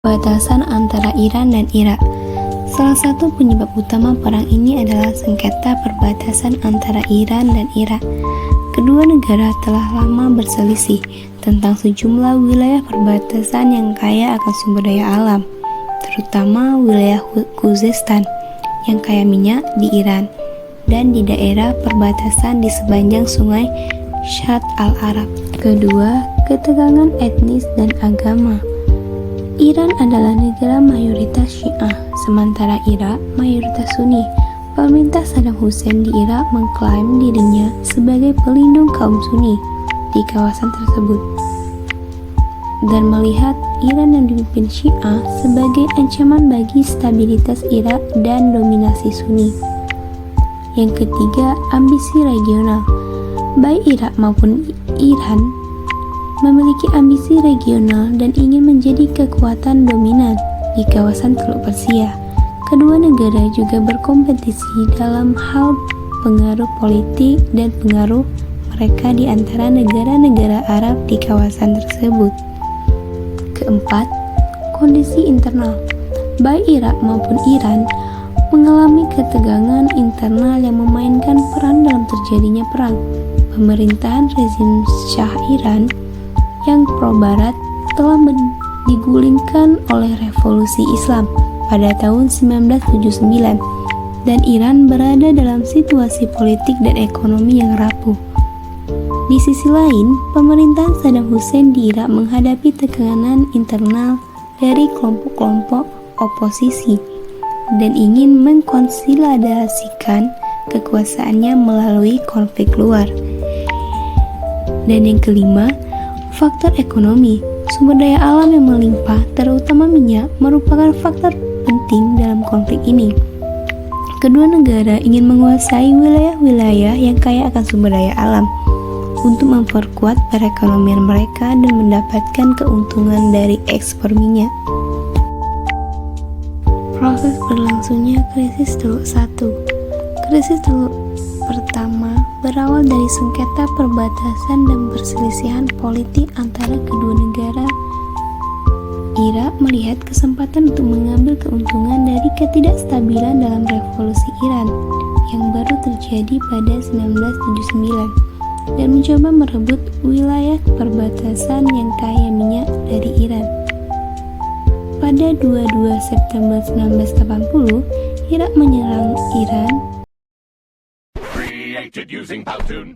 Batasan antara Iran dan Irak. Salah satu penyebab utama perang ini adalah sengketa perbatasan antara Iran dan Irak. Kedua negara telah lama berselisih tentang sejumlah wilayah perbatasan yang kaya akan sumber daya alam, terutama wilayah Khuzestan yang kaya minyak di Iran dan di daerah perbatasan di sepanjang sungai Shatt al-Arab. Kedua, ketegangan etnis dan agama. Iran adalah negara mayoritas Syiah, sementara Irak mayoritas Sunni. Pemerintah Saddam Hussein di Irak mengklaim dirinya sebagai pelindung kaum Sunni di kawasan tersebut dan melihat Iran yang dipimpin Syiah sebagai ancaman bagi stabilitas Irak dan dominasi Sunni. Yang ketiga, ambisi regional. Baik Irak maupun Iran memiliki ambisi regional dan ingin menjadi kekuatan dominan di kawasan Teluk Persia. Kedua negara juga berkompetisi dalam hal pengaruh politik dan pengaruh mereka di antara negara-negara Arab di kawasan tersebut. Keempat, kondisi internal. Baik Irak maupun Iran mengalami ketegangan internal yang memainkan peran dalam terjadinya perang. Pemerintahan rezim Shah Iran yang pro-barat telah digulingkan oleh revolusi Islam pada tahun 1979 dan Iran berada dalam situasi politik dan ekonomi yang rapuh. Di sisi lain, pemerintahan Saddam Hussein di Irak menghadapi tekanan internal dari kelompok-kelompok oposisi dan ingin mengkonsolidasikan kekuasaannya melalui konflik luar. Dan yang kelima, faktor ekonomi. Sumber daya alam yang melimpah, terutama minyak, merupakan faktor penting dalam konflik ini. Kedua negara ingin menguasai wilayah-wilayah yang kaya akan sumber daya alam untuk memperkuat perekonomian mereka dan mendapatkan keuntungan dari ekspor minyak. Proses berlangsungnya krisis Teluk I. Krisis Teluk pertama berawal dari sengketa perbatasan dan perselisihan politik antara kedua negara. Irak melihat kesempatan untuk mengambil keuntungan dari ketidakstabilan dalam revolusi Iran yang baru terjadi pada 1979 dan mencoba merebut wilayah perbatasan yang kaya minyak dari Iran. Pada 22 September 1980, Irak menyerang Iran. Created using Powtoon.